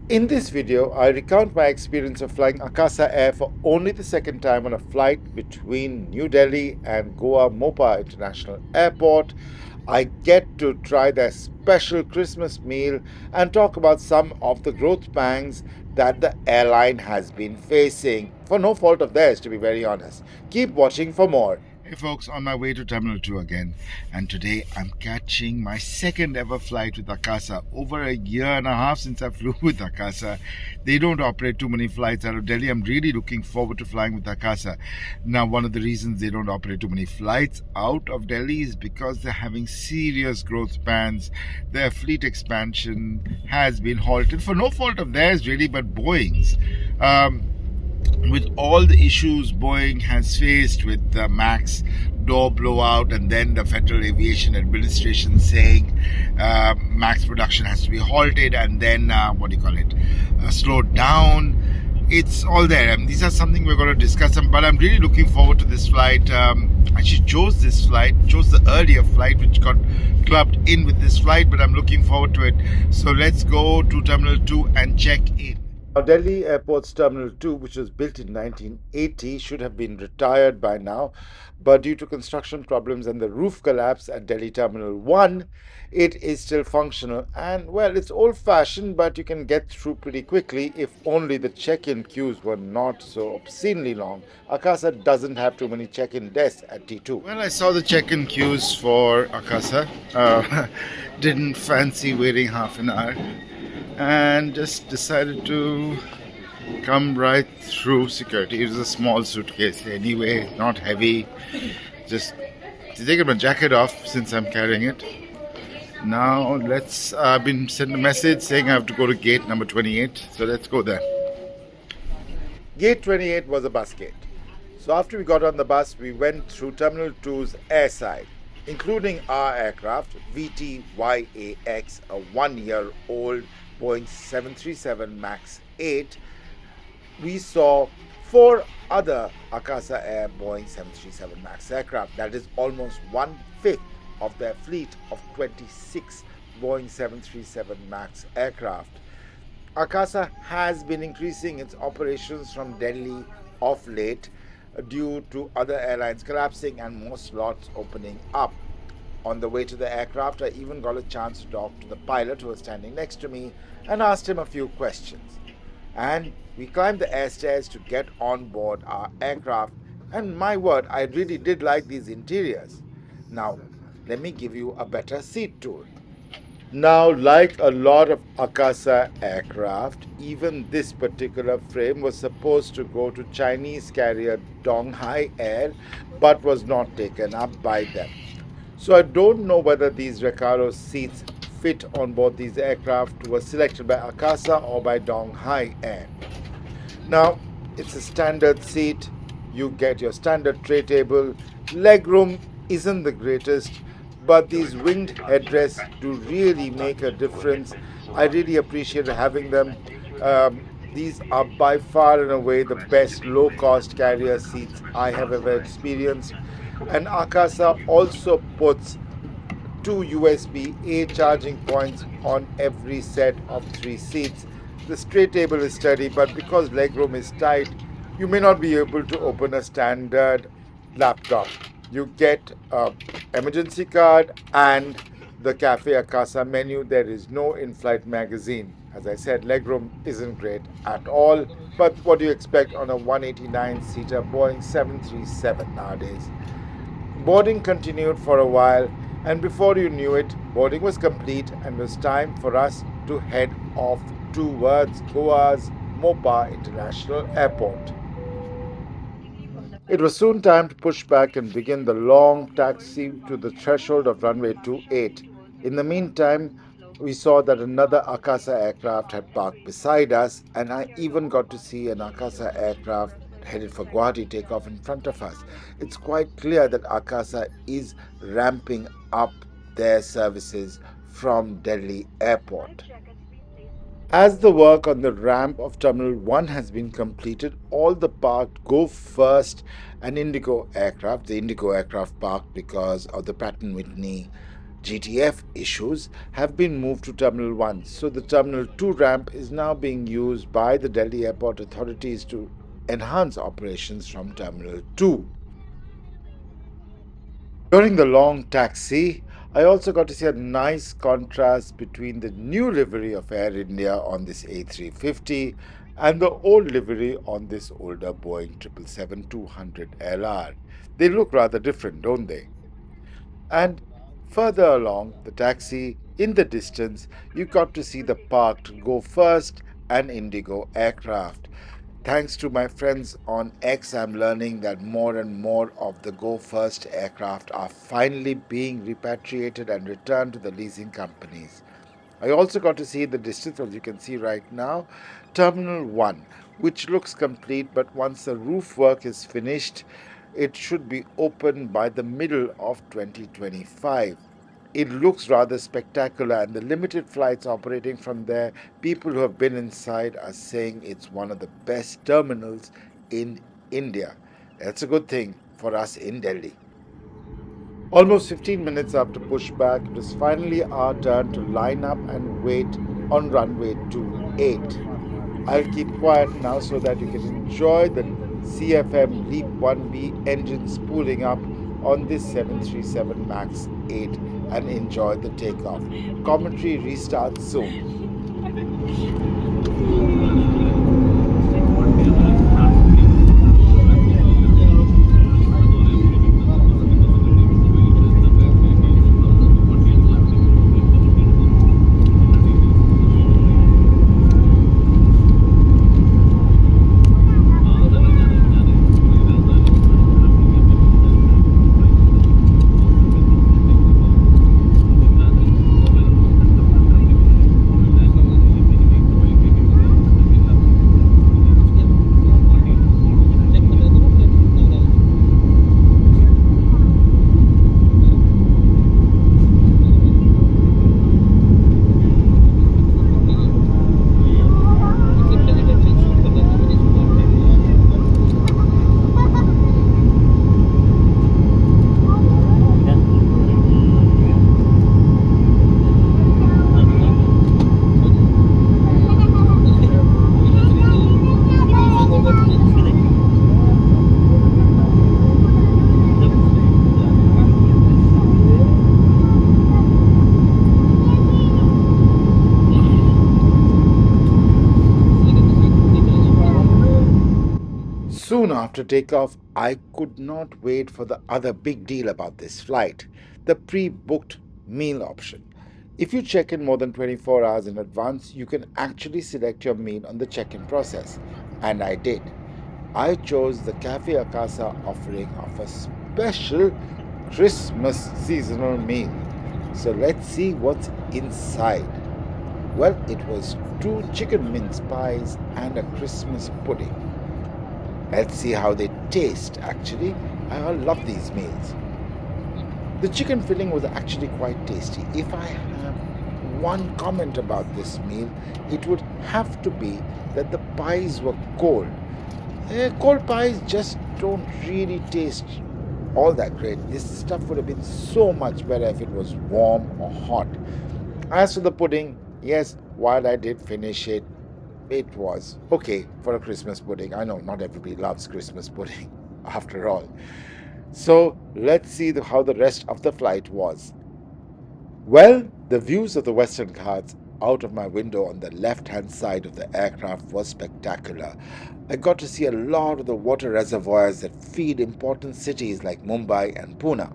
In this video, I recount my experience of flying Akasa Air for only the second time on a flight between New Delhi and Goa Mopa International Airport. I get to try their special Christmas meal and talk about some of the growth pangs that the airline has been facing, for no fault of theirs, to be very honest. Keep watching for more. Hey folks, on my way to Terminal 2 again, and today I'm catching my second ever flight with Akasa. Over a year and a half since I flew with Akasa. They don't operate too many flights out of Delhi. I'm really looking forward to flying with Akasa. Now, one of the reasons they don't operate too many flights out of Delhi is because they're having serious growth plans. Their fleet expansion has been halted for no fault of theirs really, but Boeing's. With all the issues Boeing has faced with the MAX door blowout and then the Federal Aviation Administration saying MAX production has to be halted and then slowed down. It's all there. These are something we're going to discuss, but I'm really looking forward to this flight. I chose the earlier flight which got clubbed in with this flight, but I'm looking forward to it. So let's go to Terminal 2 and check in. Now, Delhi Airport's Terminal 2, which was built in 1980, should have been retired by now, but due to construction problems and the roof collapse at Delhi Terminal 1, it is still functional. And, well, it's old-fashioned, but you can get through pretty quickly if only the check-in queues were not so obscenely long. Akasa doesn't have too many check-in desks at T2. Well, I saw the check-in queues for Akasa. Didn't fancy waiting half an hour, and just decided to come right through security. It was a small suitcase anyway, not heavy. Just taking my jacket off since I'm carrying it. Now I've been sent a message saying I have to go to gate number 28, so let's go there. Gate 28 was a bus gate. So after we got on the bus, we went through Terminal 2's airside, including our aircraft, VTYAX, a 1-year-old Boeing 737 MAX 8. We saw 4 other Akasa Air Boeing 737 MAX aircraft. That is almost 1/5 of their fleet of 26 Boeing 737 MAX aircraft. Akasa has been increasing its operations from Delhi of late due to other airlines collapsing and more slots opening up. On the way to the aircraft, I even got a chance to talk to the pilot who was standing next to me and asked him a few questions. And we climbed the air stairs to get on board our aircraft, and my word, I really did like these interiors. Now, let me give you a better seat tour. Now, like a lot of Akasa aircraft, even this particular frame was supposed to go to Chinese carrier Donghai Air, but was not taken up by them. So I don't know whether these Recaro seats fit on board these aircraft were selected by Akasa or by Donghai Air. Now, it's a standard seat. You get your standard tray table. Legroom isn't the greatest, but these winged headrests do really make a difference. I really appreciate having them. These are by far and away the best low-cost carrier seats I have ever experienced. And Akasa also puts 2 USB-A charging points on every set of 3 seats. The straight table is steady, but because legroom is tight, you may not be able to open a standard laptop. You get an emergency card and the Cafe Akasa menu. There is no in-flight magazine. As I said, legroom isn't great at all, but what do you expect on a 189-seater Boeing 737 nowadays? Boarding continued for a while, and before you knew it, boarding was complete and it was time for us to head off towards Goa's Mopa International Airport. It was soon time to push back and begin the long taxi to the threshold of runway 28. In the meantime, we saw that another Akasa aircraft had parked beside us, and I even got to see an Akasa aircraft headed for Guwahati take off in front of us. It's quite clear that Akasa is ramping up their services from Delhi Airport. As the work on the ramp of Terminal 1 has been completed, all the parked Go First and Indigo aircraft, the Indigo aircraft parked because of the Pratt & Whitney GTF issues have been moved to Terminal 1, so the Terminal 2 ramp is now being used by the Delhi airport authorities to enhance operations from Terminal 2. During the long taxi, I also got to see a nice contrast between the new livery of Air India on this A350 and the old livery on this older Boeing 777-200 LR. They look rather different, don't they? And further along the taxi, in the distance, you got to see the parked Go First and Indigo aircraft. Thanks to my friends on X, I'm learning that more and more of the Go First aircraft are finally being repatriated and returned to the leasing companies. I also got to see in the distance, as you can see right now, Terminal 1, which looks complete, but once the roof work is finished, it should be open by the middle of 2025. It looks rather spectacular, and the limited flights operating from there, people who have been inside are saying it's one of the best terminals in India. That's a good thing for us in Delhi. Almost 15 minutes after pushback, it was finally our turn to line up and wait on runway 28. I'll keep quiet now so that you can enjoy the CFM LEAP 1B engine spooling up on this 737 MAX 8 and enjoy the takeoff. Commentary restarts soon. Soon after takeoff, I could not wait for the other big deal about this flight, the pre booked meal option. If you check in more than 24 hours in advance, you can actually select your meal on the check in process. And I did. I chose the Cafe Akasa offering of a special Christmas seasonal meal. So let's see what's inside. Well, it was two chicken mince pies and a Christmas pudding. Let's see how they taste, actually. I love these meals. The chicken filling was actually quite tasty. If I have one comment about this meal, it would have to be that the pies were cold. Cold pies just don't really taste all that great. This stuff would have been so much better if it was warm or hot. As for the pudding, yes, while I did finish it, it was okay for a Christmas pudding. I know not everybody loves Christmas pudding after all. So let's see how the rest of the flight was. Well, the views of the Western Ghats out of my window on the left-hand side of the aircraft was spectacular. I got to see a lot of the water reservoirs that feed important cities like Mumbai and Pune.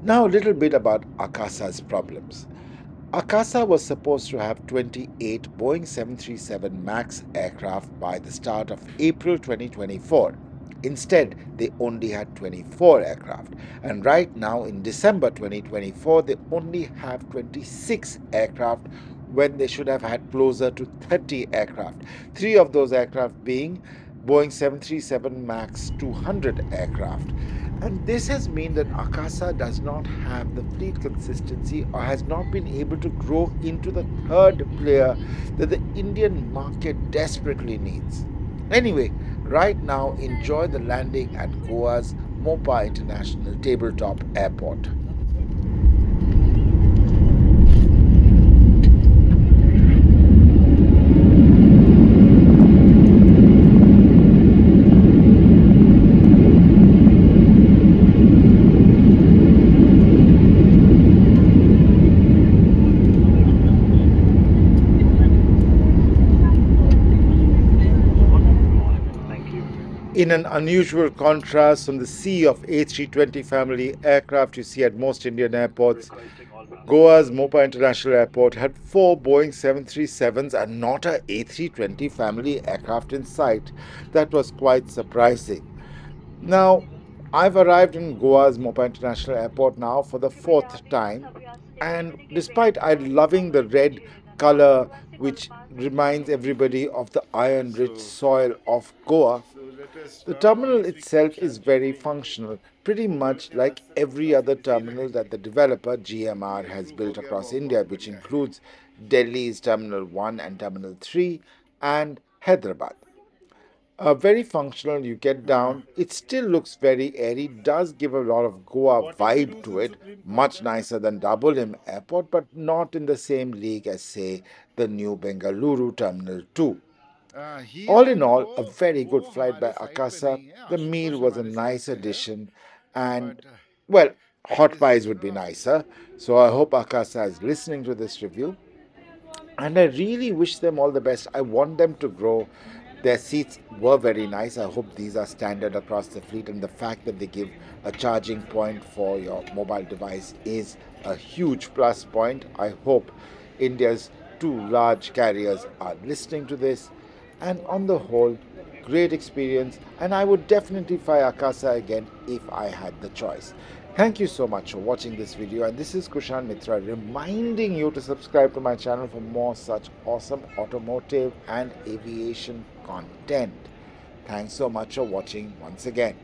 Now a little bit about Akasa's problems. Akasa was supposed to have 28 Boeing 737 MAX aircraft by the start of April 2024. Instead, they only had 24 aircraft. And right now, in December 2024, they only have 26 aircraft when they should have had closer to 30 aircraft. Three of those aircraft being Boeing 737 MAX 200 aircraft. And this has meant that Akasa does not have the fleet consistency or has not been able to grow into the third player that the Indian market desperately needs. Anyway, right now enjoy the landing at Goa's Mopa International Tabletop Airport. In an unusual contrast from the sea of A320 family aircraft you see at most Indian airports, Goa's Mopa International Airport had four Boeing 737s and not a A320 family aircraft in sight. That was quite surprising. Now, I've arrived in Goa's Mopa International Airport now for the fourth time, and despite I loving the red color, which reminds everybody of the iron-rich soil of Goa, the terminal itself is very functional, pretty much like every other terminal that the developer GMR has built across India, which includes Delhi's Terminal 1 and Terminal 3 and Hyderabad. Very functional, you get down. It still looks very airy, does give a lot of Goa vibe to it, much nicer than Dabolim Airport, but not in the same league as, say, the new Bengaluru Terminal 2. All in all, a very good flight by Akasa. The meal was a nice addition, and well, hot pies would be nicer. So I hope Akasa is listening to this review, and I really wish them all the best. I want them to grow. Their seats were very nice. I hope these are standard across the fleet, and the fact that they give a charging point for your mobile device is a huge plus point. I hope India's two large carriers are listening to this, and on the whole, great experience, and I would definitely fly Akasa again if I had the choice. Thank you so much for watching this video, and this is Kushan Mitra reminding you to subscribe to my channel for more such awesome automotive and aviation content. Thanks so much for watching once again.